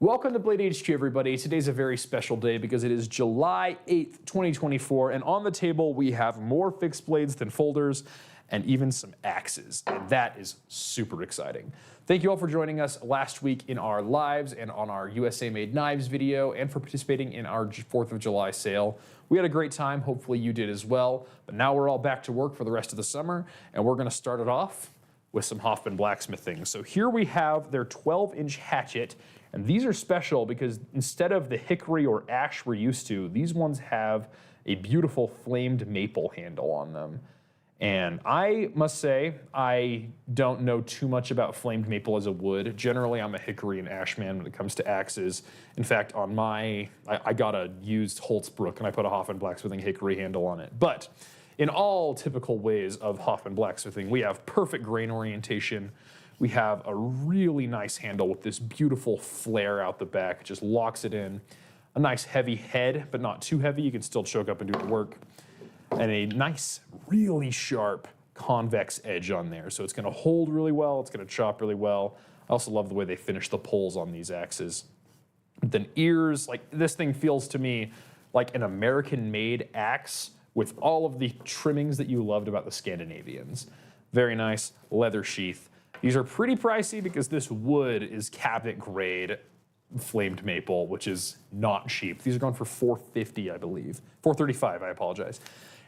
Welcome to Blade HQ, everybody. Today's a very special day because it is July 8th, 2024, and on the table we have more fixed blades than folders and even some axes, and that is super exciting. Thank you all for joining us last week in our lives and on our USA Made Knives video and for participating in our 4th of July sale. We had a great time, hopefully you did as well, but now we're all back to work for the rest of the summer, and we're gonna start it off with some Hoffman Blacksmith things. So here we have their 12-inch hatchet. And these are special because instead of the hickory or ash we're used to, these ones have a beautiful flamed maple handle on them. And I must say, I don't know too much about flamed maple as a wood. Generally, I'm a hickory and ash man when it comes to axes. In fact, on I got a used Holtzbrook and I put a Hoffman Blacksmithing hickory handle on it. But in all typical ways of Hoffman Blacksmithing, we have perfect grain orientation. We have a really nice handle with this beautiful flare out the back. It just locks it in. A nice heavy head, but not too heavy. You can still choke up and do the work. And a nice, really sharp convex edge on there. So it's gonna hold really well. It's gonna chop really well. I also love the way they finish the pulls on these axes. Then ears, like this thing feels to me like an American-made axe with all of the trimmings that you loved about the Scandinavians. Very nice leather sheath. These are pretty pricey because this wood is cabinet grade flamed maple, which is not cheap. These are going for $450, I believe. $435, I apologize.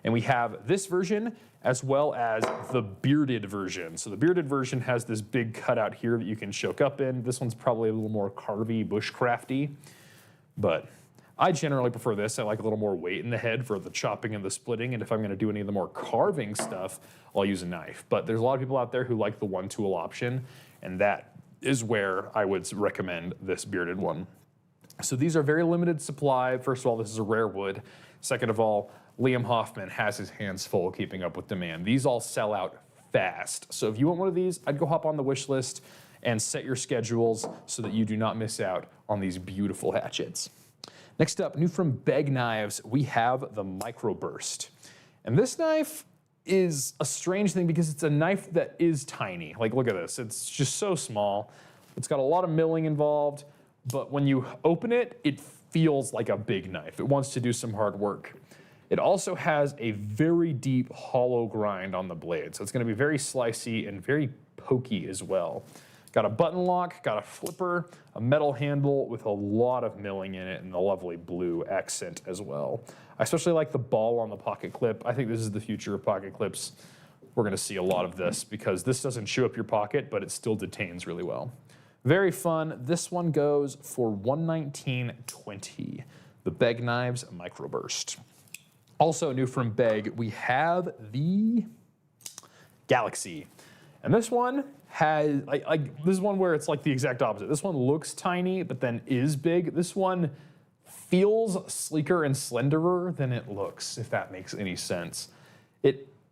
And we have this version as well as the bearded version. So the bearded version has this big cutout here that you can choke up in. This one's probably a little more carvy, bushcrafty, but I generally prefer this. I like a little more weight in the head for the chopping and the splitting, and if I'm gonna do any of the more carving stuff, I'll use a knife. But there's a lot of people out there who like the one tool option, and that is where I would recommend this bearded one. So these are very limited supply. First of all, this is a rare wood. Second of all, Liam Hoffman has his hands full keeping up with demand. These all sell out fast. So if you want one of these, I'd go hop on the wish list and set your schedules so that you do not miss out on these beautiful hatchets. Next up, new from Beg Knives, we have the Microburst. And this knife is a strange thing because it's a knife that is tiny. Like, look at this, it's just so small. It's got a lot of milling involved, but when you open it, it feels like a big knife. It wants to do some hard work. It also has a very deep hollow grind on the blade, so it's gonna be very slicey and very pokey as well. Got a button lock, got a flipper, a metal handle with a lot of milling in it and a lovely blue accent as well. I especially like the ball on the pocket clip. I think this is the future of pocket clips. We're gonna see a lot of this because this doesn't chew up your pocket, but it still detains really well. Very fun. This one goes for $119.20. The Beg Knives Microburst. Also new from Beg, we have the Galaxy. And this one has, this is one where it's like the exact opposite. This one looks tiny, but then is big. This one feels sleeker and slenderer than it looks, if that makes any sense.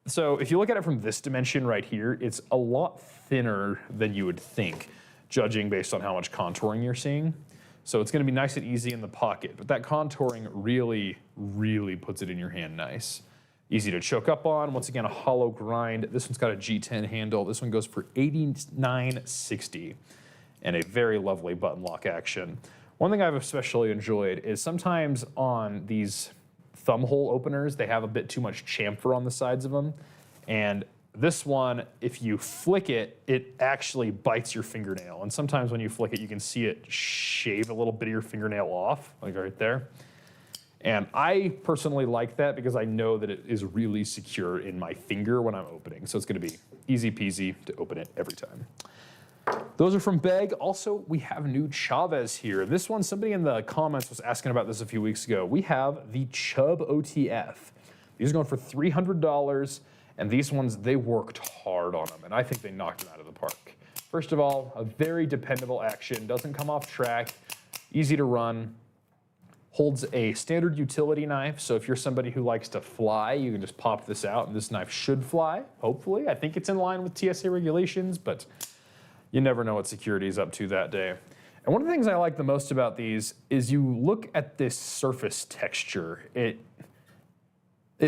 So if you look at it from this dimension right here, it's a lot thinner than you would think, judging based on how much contouring you're seeing. So it's gonna be nice and easy in the pocket, but that contouring really, really puts it in your hand nice. Easy to choke up on. Once again, a hollow grind. This one's got a G10 handle. This one goes for $89.60 and a very lovely button lock action. One thing I've especially enjoyed is sometimes on these thumb hole openers, they have a bit too much chamfer on the sides of them. And this one, if you flick it, it actually bites your fingernail. And sometimes when you flick it, you can see it shave a little bit of your fingernail off, like right there. And I personally like that because I know that it is really secure in my finger when I'm opening. So it's gonna be easy peasy to open it every time. Those are from Beg. Also, we have new Chavez here. This one, somebody in the comments was asking about this a few weeks ago. We have the Chub OTF. These are going for $300, and these ones, they worked hard on them, and I think they knocked them out of the park. First of all, a very dependable action, doesn't come off track, easy to run. Holds a standard utility knife, so if you're somebody who likes to fly, you can just pop this out and this knife should fly, hopefully. I think it's in line with TSA regulations, but you never know what security is up to that day. And one of the things I like the most about these is you look at this surface texture. It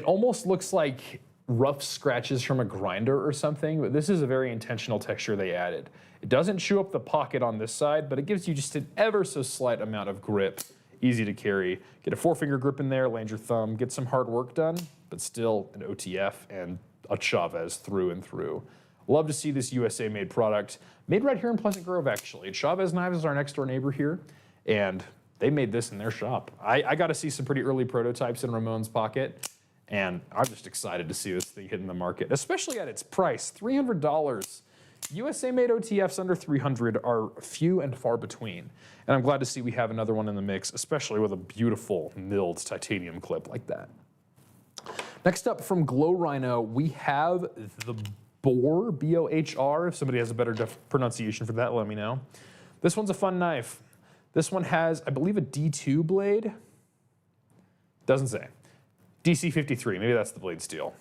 almost looks like rough scratches from a grinder or something, but this is a very intentional texture they added. It doesn't chew up the pocket on this side, but it gives you just an ever so slight amount of grip. Easy to carry. Get a 4-finger grip in there, land your thumb, get some hard work done, but still an OTF and a Chavez through and through. Love to see this USA-made product. Made right here in Pleasant Grove, actually. Chavez Knives is our next door neighbor here, and they made this in their shop. I got to see some pretty early prototypes in Ramon's pocket, and I'm just excited to see this thing hit in the market, especially at its price, $300. USA-made OTFs under $300 are few and far between, and I'm glad to see we have another one in the mix, especially with a beautiful milled titanium clip like that. Next up from Glow Rhino, we have the Bohr, B-O-H-R. If somebody has a better pronunciation for that, let me know. This one's a fun knife. This one has, I believe, a D2 blade. Doesn't say. DC53, maybe that's the blade steel.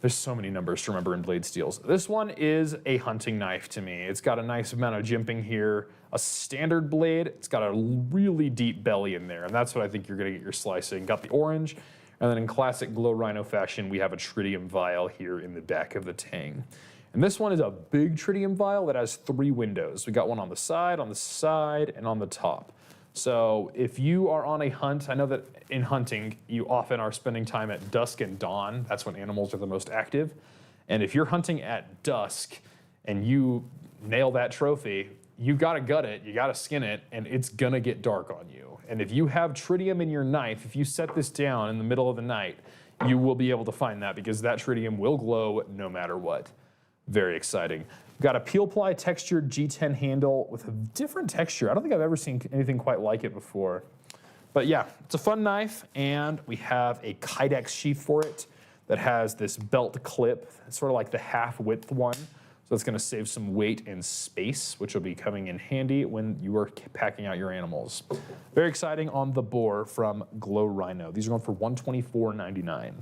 There's so many numbers to remember in blade steels. This one is a hunting knife to me. It's got a nice amount of jimping here, a standard blade. It's got a really deep belly in there, and that's what I think you're gonna get your slicing. Got the orange, and then in classic Glow Rhino fashion, we have a tritium vial here in the back of the tang. And this one is a big tritium vial that has 3 windows. We got one on the side, and on the top. So if you are on a hunt, I know that in hunting, you often are spending time at dusk and dawn. That's when animals are the most active. And if you're hunting at dusk and you nail that trophy, you gotta gut it, you gotta skin it, and it's gonna get dark on you. And if you have tritium in your knife, if you set this down in the middle of the night, you will be able to find that because that tritium will glow no matter what. Very exciting. Got a peel ply textured G10 handle with a different texture. I don't think I've ever seen anything quite like it before. But yeah, it's a fun knife, and we have a Kydex sheath for it that has this belt clip. It's sort of like the half-width one. So it's gonna save some weight and space, which will be coming in handy when you are packing out your animals. Very exciting on the Bohr from Glow Rhino. These are going for $124.99.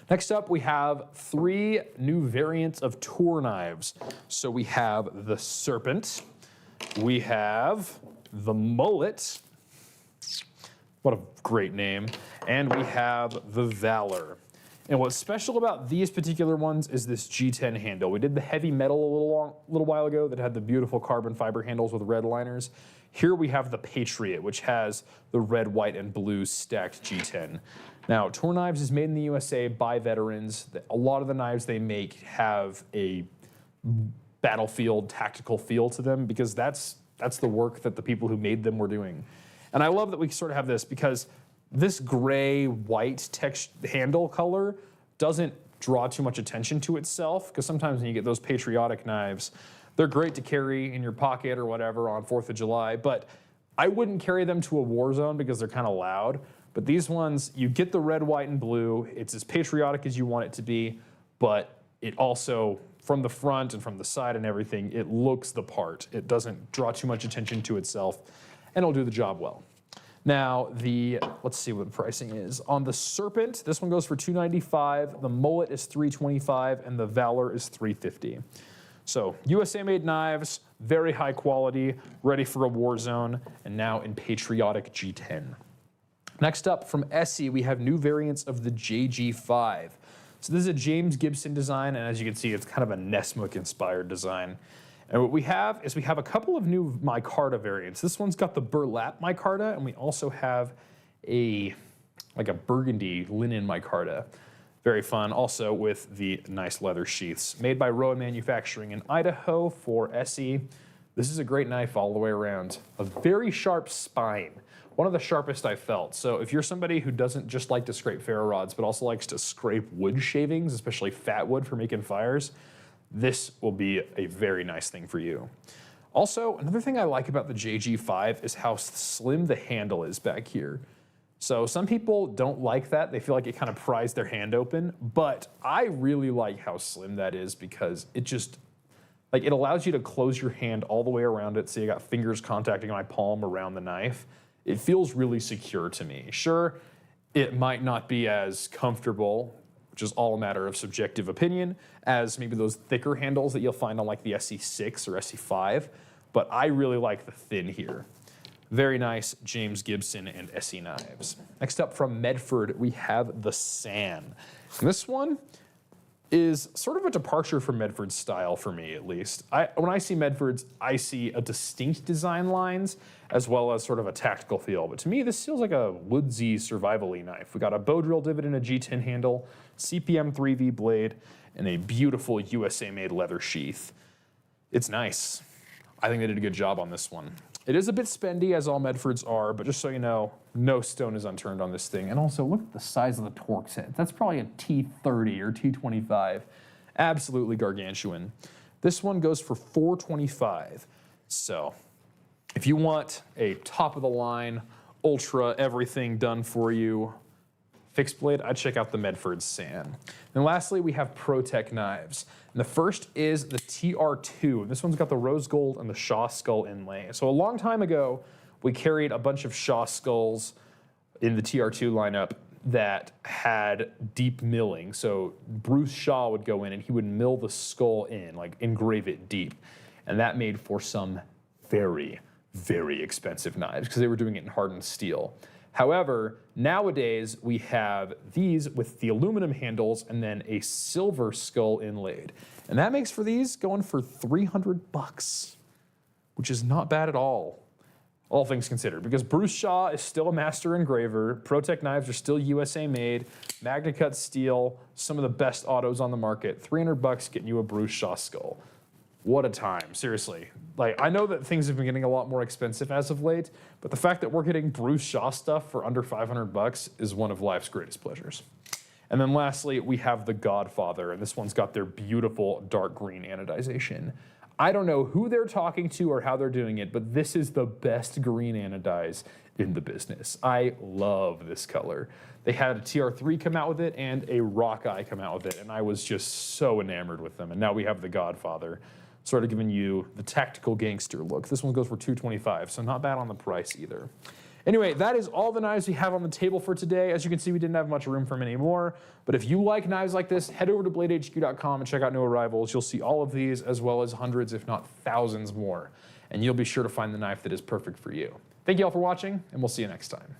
Next up, we have 3 new variants of Toor knives. So we have the Serpent, we have the Mullet, what a great name, and we have the Valor. And what's special about these particular ones is this G10 handle. We did the heavy metal a little while ago that had the beautiful carbon fiber handles with red liners. Here we have the Patriot, which has the red, white, and blue stacked G10. Now, Toor Knives is made in the USA by veterans. A lot of the knives they make have a battlefield tactical feel to them because that's the work that the people who made them were doing. And I love that we sort of have this because this gray-white handle color doesn't draw too much attention to itself because sometimes when you get those patriotic knives, they're great to carry in your pocket or whatever on 4th of July, but I wouldn't carry them to a war zone because they're kind of loud. But these ones, you get the red, white, and blue. It's as patriotic as you want it to be, but it also, from the front and from the side and everything, it looks the part. It doesn't draw too much attention to itself, and it'll do the job well. Now, let's see what the pricing is. On the Serpent, this one goes for $295, the Mullet is $325, and the Valor is $350. So, USA-made knives, very high quality, ready for a war zone, and now in patriotic G10. Next up, from Essie, we have new variants of the JG5. So this is a James Gibson design, and as you can see, it's kind of a Nessmuk-inspired design. And what we have is we have a couple of new micarta variants. This one's got the burlap micarta, and we also have like a burgundy linen micarta. Very fun, also with the nice leather sheaths. Made by Rowan Manufacturing in Idaho for Essie. This is a great knife all the way around. A very sharp spine. One of the sharpest I've felt. So if you're somebody who doesn't just like to scrape ferro rods, but also likes to scrape wood shavings, especially fat wood for making fires, this will be a very nice thing for you. Also, another thing I like about the JG5 is how slim the handle is back here. So some people don't like that. They feel like it kind of pries their hand open, but I really like how slim that is because it just, like, it allows you to close your hand all the way around it so you got fingers contacting my palm around the knife. It feels really secure to me. Sure, it might not be as comfortable, which is all a matter of subjective opinion, as maybe those thicker handles that you'll find on like the SE6 or SE5, but I really like the thin here. Very nice James Gibson and Essie knives. Next up from Medford, we have the San. And this one is sort of a departure from Medford's style for me, at least. When I see Medford's, I see a distinct design lines as well as sort of a tactical feel. But to me, this feels like a woodsy, survival-y knife. We got a bow drill divot and a G10 handle, CPM 3V blade, and a beautiful USA-made leather sheath. It's nice. I think they did a good job on this one. It is a bit spendy, as all Medfords are, but just so you know, no stone is unturned on this thing. And also, look at the size of the Torx head. That's probably a T30 or T25. Absolutely gargantuan. This one goes for $425. So, if you want a top-of-the-line, ultra everything done for you fixed blade, I'd check out the Medford San. And lastly, we have ProTech knives. And the first is the TR2. And this one's got the rose gold and the Shaw skull inlay. So a long time ago, we carried a bunch of Shaw skulls in the TR2 lineup that had deep milling. So Bruce Shaw would go in and he would mill the skull in, like engrave it deep. And that made for some very, very expensive knives because they were doing it in hardened steel. However, nowadays we have these with the aluminum handles and then a silver skull inlaid. And that makes for these going for $300, which is not bad at all things considered, because Bruce Shaw is still a master engraver, ProTech knives are still USA made, Magna Cut steel, some of the best autos on the market, $300 getting you a Bruce Shaw skull. What a time, seriously. Like, I know that things have been getting a lot more expensive as of late, but the fact that we're getting Bruce Shaw stuff for under $500 is one of life's greatest pleasures. And then lastly, we have the Godfather, and this one's got their beautiful dark green anodization. I don't know who they're talking to or how they're doing it, but this is the best green anodize in the business. I love this color. They had a TR3 come out with it and a Rockeye come out with it, and I was just so enamored with them. And now we have the Godfather, sort of giving you the tactical gangster look. This one goes for $225, so not bad on the price either. Anyway, that is all the knives we have on the table for today. As you can see, we didn't have much room for many more, but if you like knives like this, head over to bladehq.com and check out new arrivals. You'll see all of these, as well as hundreds, if not thousands more, and you'll be sure to find the knife that is perfect for you. Thank you all for watching, and we'll see you next time.